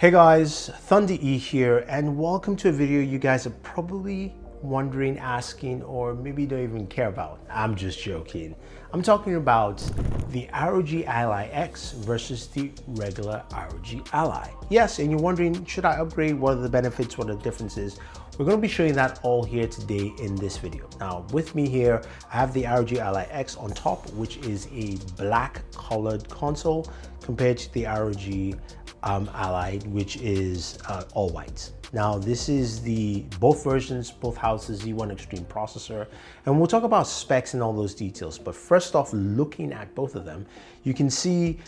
Hey guys, Thunder E here, and welcome to a video you guys are probably wondering, asking, or maybe don't even care about. I'm just joking. I'm talking about the ROG Ally X versus the regular ROG Ally. Yes, and you're wondering, should I upgrade? What are the benefits? What are the differences? We're going to be showing that all here today in this video. Now, with me here, I have the ROG Ally X on top, which is a black colored console compared to the ROG Ally, which is all white. Now, this is both versions, both houses Z1 Extreme processor, and we'll talk about specs and all those details. But first off, looking at both of them, you can see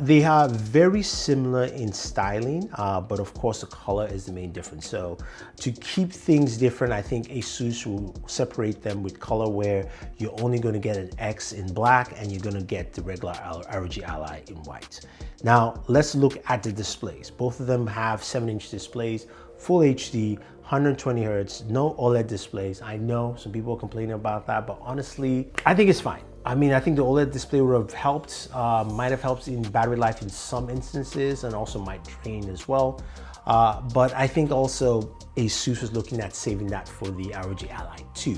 they are very similar in styling, but of course the color is the main difference. So to keep things different, I think ASUS will separate them with color, where you're only going to get an X in black and you're going to get the regular ROG Ally in white. Now, let's look at the displays. Both of them have 7-inch displays, Full HD, 120 Hertz, no OLED displays. I know some people are complaining about that, but honestly, I think it's fine. I mean, I think the OLED display would have helped, might have helped in battery life in some instances, and also might drain as well. But I think also ASUS was looking at saving that for the ROG Ally 2.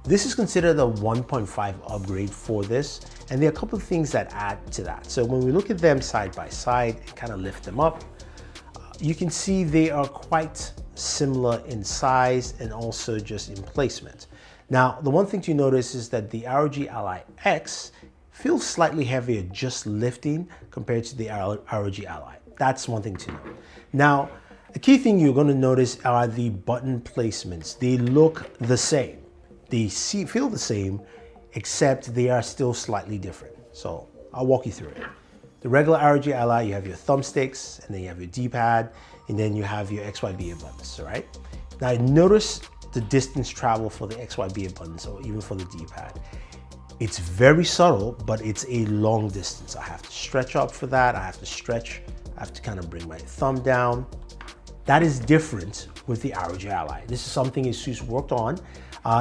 This is considered a 1.5 upgrade for this, and there are a couple of things that add to that. So when we look at them side by side and kind of lift them up, you can see they are quite similar in size and also just in placement. Now, the one thing to notice is that the ROG Ally X feels slightly heavier just lifting compared to the ROG Ally. That's one thing to know. Now, the key thing you're going to notice are the button placements. They look the same. They feel the same, except they are still slightly different. So I'll walk you through it. The regular ROG Ally, you have your thumbsticks, and then you have your D-pad, and then you have your XYBA buttons, all right? Now notice the distance travel for the XYBA buttons, or even for the D-pad. It's very subtle, but it's a long distance. I have to stretch up for that. I have to stretch. I have to kind of bring my thumb down. That is different with the ROG Ally. This is something ASUS worked on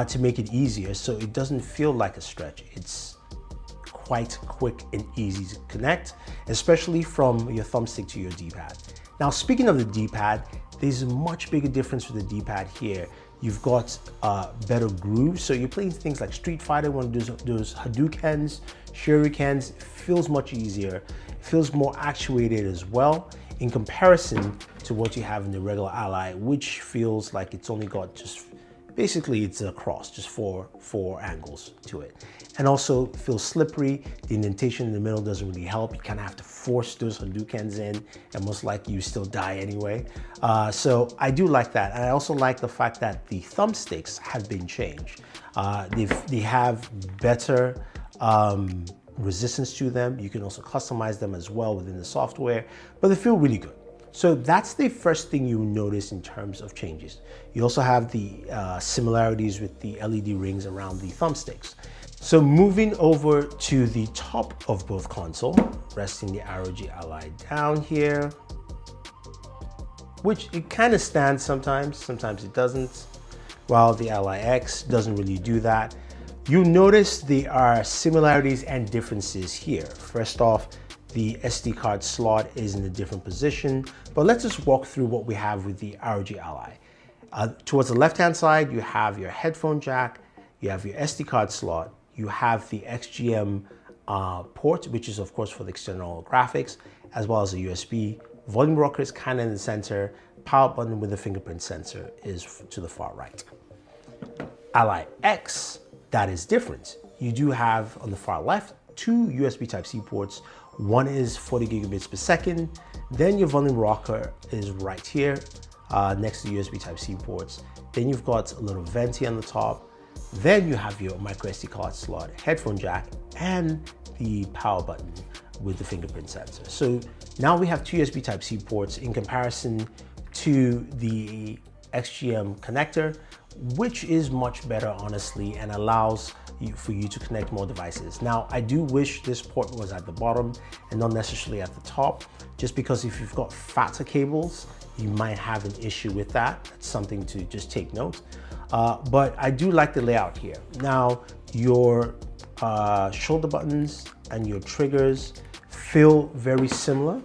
to make it easier, so it doesn't feel like a stretch. It's quite quick and easy to connect, especially from your thumbstick to your D-pad. Now, speaking of the D-pad, there's a much bigger difference with the D-pad here. You've got better grooves, so you're playing things like Street Fighter, one of those Hadoukens, Shurikens. It feels much easier. It feels more actuated as well in comparison to what you have in the regular Ally, which feels like it's only got just, basically it's a cross, just four angles to it. And also feels slippery. The indentation in the middle doesn't really help. You kind of have to force those Hadoukens in, and most likely you still die anyway. So I do like that. And I also like the fact that the thumbsticks have been changed. They have better resistance to them. You can also customize them as well within the software, but they feel really good. So that's the first thing you notice in terms of changes. You also have the similarities with the LED rings around the thumbsticks. So moving over to the top of both console, resting the ROG Ally down here, which it kind of stands sometimes it doesn't, while the Ally X doesn't really do that. You'll notice there are similarities and differences here. First off, the SD card slot is in a different position, but let's just walk through what we have with the ROG Ally. Towards the left-hand side, you have your headphone jack, you have your SD card slot, you have the XGM port, which is of course for the external graphics, as well as a USB. Volume rocker is kind of in the center. Power button with the fingerprint sensor is to the far right. Ally X, that is different. You do have on the far left 2 USB Type-C ports. One is 40 gigabits per second. Then your volume rocker is right here next to USB Type-C ports. Then you've got a little venti on the top. Then you have your micro SD card slot, headphone jack, and the power button with the fingerprint sensor. So now we have 2 USB Type-C ports in comparison to the XGM connector, which is much better, honestly, and allows for you to connect more devices. Now, I do wish this port was at the bottom and not necessarily at the top, just because if you've got fatter cables, you might have an issue with that. That's something to just take note. But I do like the layout here. Now, your shoulder buttons and your triggers feel very similar.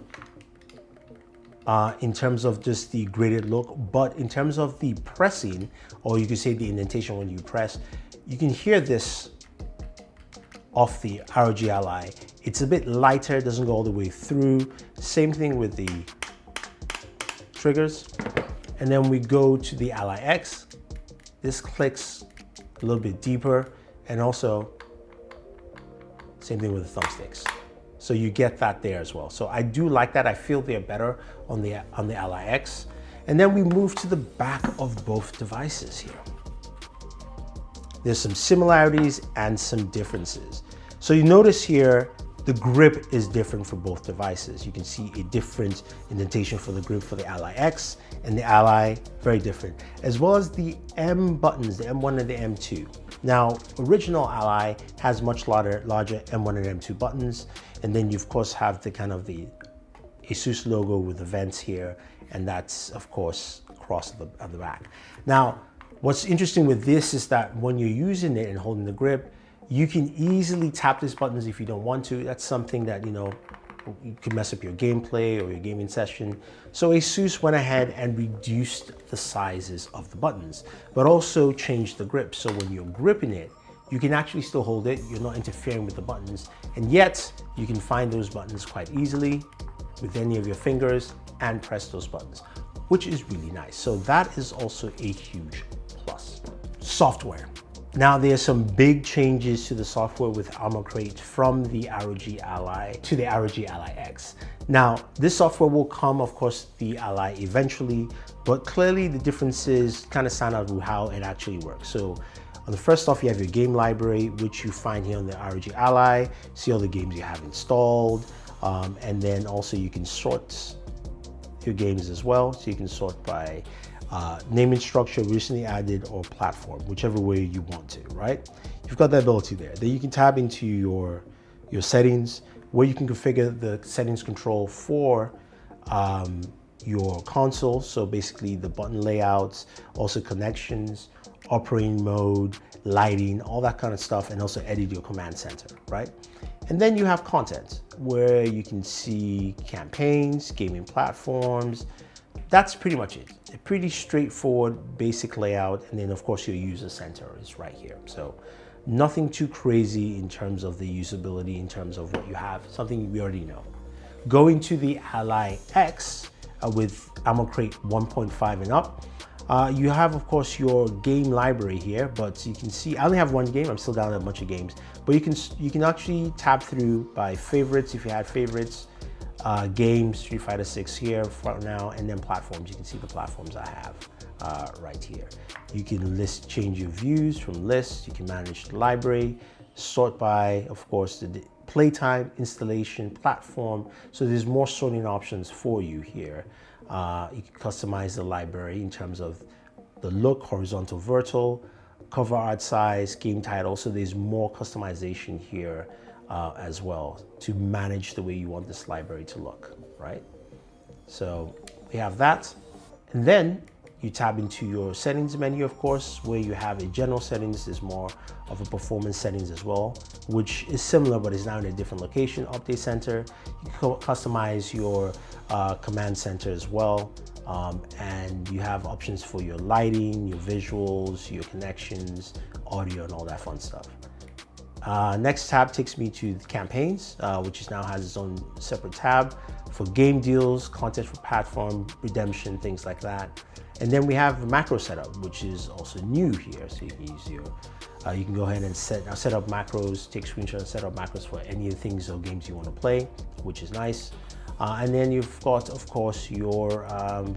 in terms of just the graded look, but in terms of the pressing, or you could say the indentation when you press, you can hear this off the ROG Ally. It's a bit lighter, doesn't go all the way through. Same thing with the triggers. And then we go to the Ally X. This clicks a little bit deeper, and also same thing with the thumbsticks. So you get that there as well. So I do like that. I feel they're better on the Ally X. And then we move to the back of both devices here. There's some similarities and some differences. So you notice here, the grip is different for both devices. You can see a different indentation for the grip for the Ally X and the Ally, very different. As well as the M buttons, the M1 and the M2. Now, original Ally has much larger M1 and M2 buttons. And then you of course have the kind of the ASUS logo with the vents here. And that's of course across the back. Now, what's interesting with this is that when you're using it and holding the grip, you can easily tap these buttons if you don't want to. That's something that, you could mess up your gameplay or your gaming session. So ASUS went ahead and reduced the sizes of the buttons, but also changed the grip. So when you're gripping it, you can actually still hold it. You're not interfering with the buttons, and yet you can find those buttons quite easily with any of your fingers and press those buttons, which is really nice. So that is also a huge plus. Software. Now there's some big changes to the software with Armor Crate from the ROG Ally to the ROG Ally X. Now this software will come, of course, the Ally eventually, but clearly the differences kind of stand out with how it actually works. So on the first off, you have your game library, which you find here on the ROG Ally. See all the games you have installed, and then also you can sort your games as well. So you can sort by naming structure, recently added, or platform, whichever way you want to, right? You've got that ability there. Then you can tab into your settings, where you can configure the settings control for your console. So basically the button layouts, also connections, operating mode, lighting, all that kind of stuff, and also edit your command center, right? And then you have content where you can see campaigns, gaming platforms. That's pretty much it. A pretty straightforward, basic layout. And then of course your user center is right here. So nothing too crazy in terms of the usability, in terms of what you have, something we already know. Going to the Ally X with Armor Crate 1.5 and up, you have, of course, your game library here, but you can see I only have one game. I'm still down a bunch of games, but you can actually tab through by favorites if you had favorites, games, Street Fighter 6 here for now, and then platforms. You can see the platforms I have right here. You can change your views from lists. You can manage the library, sort by, of course, the playtime, installation, platform. So there's more sorting options for you here. You can customize the library in terms of the look, horizontal, vertical, cover art size, game title. So there's more customization here as well to manage the way you want this library to look, right? So we have that. And then you tab into your settings menu, of course, where you have a general settings. There's more of a performance settings as well, which is similar, but is now in a different location. Update center, you can customize your command center as well. And you have options for your lighting, your visuals, your connections, audio, and all that fun stuff. Next tab takes me to the campaigns, which now has its own separate tab for game deals, content for platform, redemption, things like that. And then we have macro setup, which is also new here. So you can use your, you can go ahead and set up macros, take screenshots, and set up macros for any of the things or games you want to play, which is nice. And then you've got, of course, your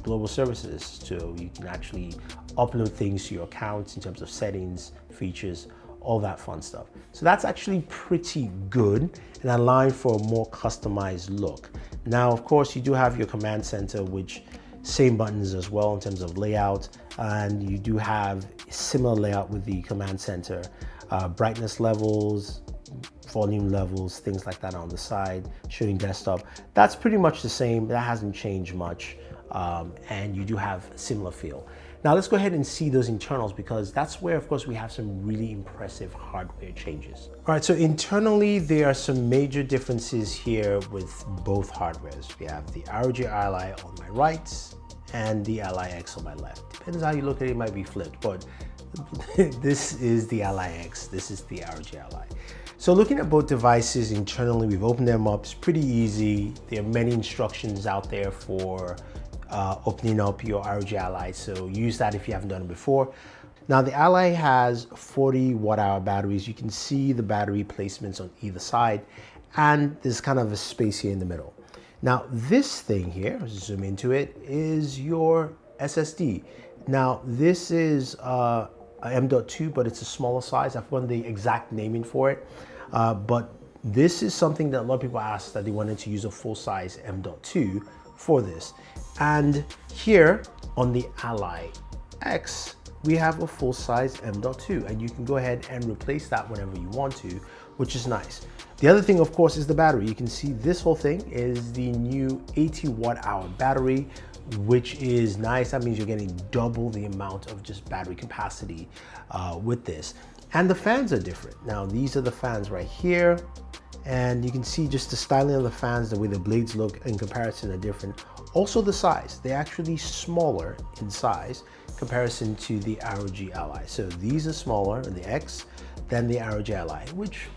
global services. So you can actually upload things to your accounts in terms of settings, features, all that fun stuff. So that's actually pretty good and allowing for a more customized look. Now, of course, you do have your command center, which same buttons as well in terms of layout, and you do have similar layout with the command center, brightness levels, volume levels, things like that on the side, showing desktop. That's pretty much the same. That hasn't changed much and you do have similar feel. Now let's go ahead and see those internals, because that's where, of course, we have some really impressive hardware changes. All right, so internally, there are some major differences here with both hardwares. We have the ROG Ally on my right and the Ally X on my left. Depends how you look at it, it might be flipped, but this is the Ally X, this is the ROG Ally. So looking at both devices internally, we've opened them up. It's pretty easy. There are many instructions out there for opening up your ROG Ally, so use that if you haven't done it before. Now the Ally has 40 watt-hour batteries. You can see the battery placements on either side, and there's kind of a space here in the middle. Now this thing here, let's zoom into it, is your SSD. Now this is a M.2, but it's a smaller size. I've forgotten the exact naming for it, but this is something that a lot of people asked, that they wanted to use a full-size M.2 for this. And here on the Ally X, we have a full-size M.2, and you can go ahead and replace that whenever you want to, which is nice. The other thing, of course, is the battery. You can see this whole thing is the new 80 watt-hour battery, which is nice. That means you're getting double the amount of just battery capacity with this. And the fans are different. Now, these are the fans right here, and you can see just the styling of the fans, the way the blades look in comparison are different. Also the size, they're actually smaller in size in comparison to the ROG Ally. So these are smaller in the X than the ROG Ally, which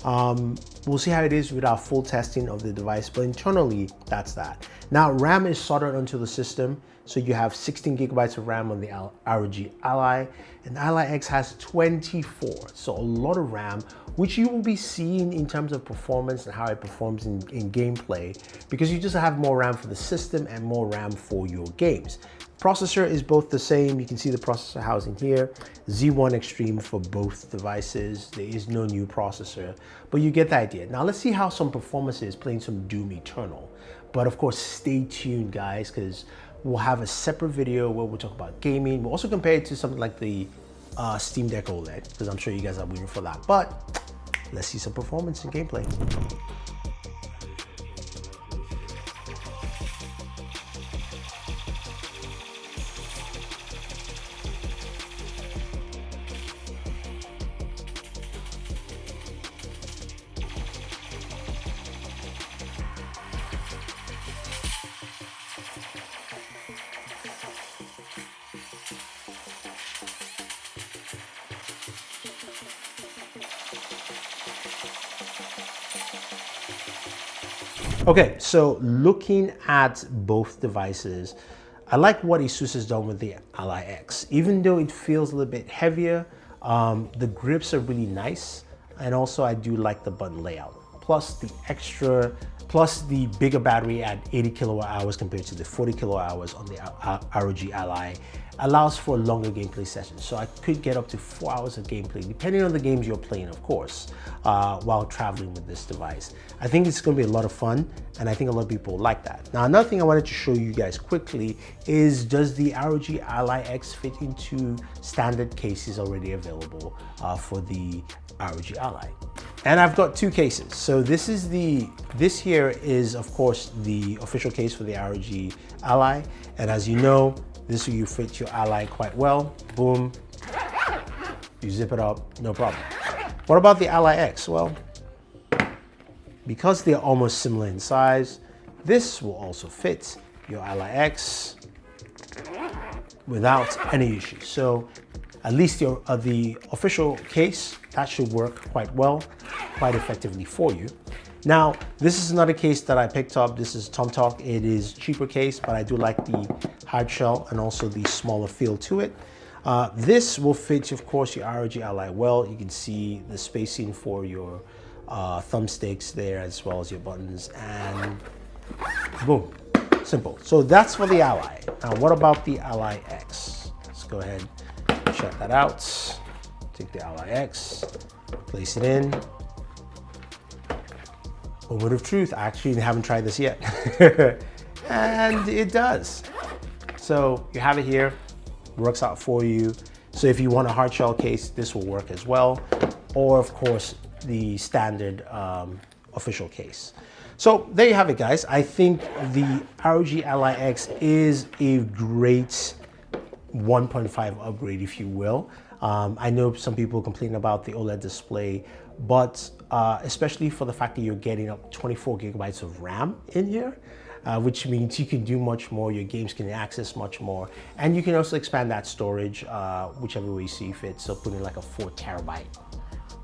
we'll see how it is with our full testing of the device, but internally, that's that. Now, RAM is soldered onto the system, so you have 16 gigabytes of RAM on the ROG Ally, and the Ally X has 24, so a lot of RAM, which you will be seeing in terms of performance and how it performs in gameplay, because you just have more RAM for the system and more RAM for your games. Processor is both the same. You can see the processor housing here, Z1 Extreme for both devices. There is no new processor, but you get the idea. Now let's see how some performance is playing some Doom Eternal. But of course, stay tuned, guys, because we'll have a separate video where we'll talk about gaming. We'll also compare it to something like the Steam Deck OLED, because I'm sure you guys are waiting for that. But let's see some performance and gameplay. Okay, so looking at both devices, I like what ASUS has done with the Ally X. Even though it feels a little bit heavier, the grips are really nice, and also I do like the button layout. Plus the bigger battery at 80 kilowatt hours compared to the 40 kilowatt hours on the ROG Ally allows for longer gameplay sessions. So I could get up to 4 hours of gameplay, depending on the games you're playing, of course, while traveling with this device. I think it's gonna be a lot of fun, and I think a lot of people like that. Now, another thing I wanted to show you guys quickly is, does the ROG Ally X fit into standard cases already available for the ROG Ally? And I've got two cases. So this here is, of course, the official case for the ROG Ally. And as you know, this will fit your Ally quite well. Boom, you zip it up, no problem. What about the Ally X? Well, because they're almost similar in size, this will also fit your Ally X without any issues. So at least the official case, that should work quite well, quite effectively for you. Now, this is another case that I picked up. This is TomTalk. It is a cheaper case, but I do like the hard shell and also the smaller feel to it. This will fit, of course, your ROG Ally well. You can see the spacing for your thumbsticks there, as well as your buttons, and boom, simple. So that's for the Ally. Now, what about the Ally X? Let's go ahead and check that out. Take the Ally X, place it in. Moment of truth, I actually haven't tried this yet. And it does. So you have it here, works out for you. So if you want a hard shell case, this will work as well. Or of course, the standard official case. So there you have it, guys. I think the ROG Ally X is a great 1.5 upgrade, if you will. I know some people complain about the OLED display, but especially for the fact that you're getting up 24 gigabytes of RAM in here, which means you can do much more, your games can access much more, and you can also expand that storage whichever way you see fit. So putting like a 4 terabyte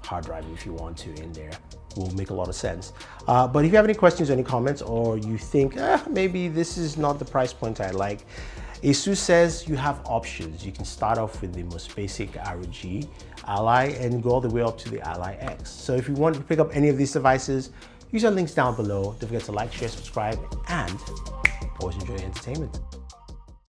hard drive if you want to in there will make a lot of sense. But if you have any questions or any comments, or you think maybe this is not the price point I like, ASUS says you have options. You can start off with the most basic ROG Ally and go all the way up to the Ally X. So if you want to pick up any of these devices, use our links down below. Don't forget to like, share, subscribe, and always enjoy entertainment.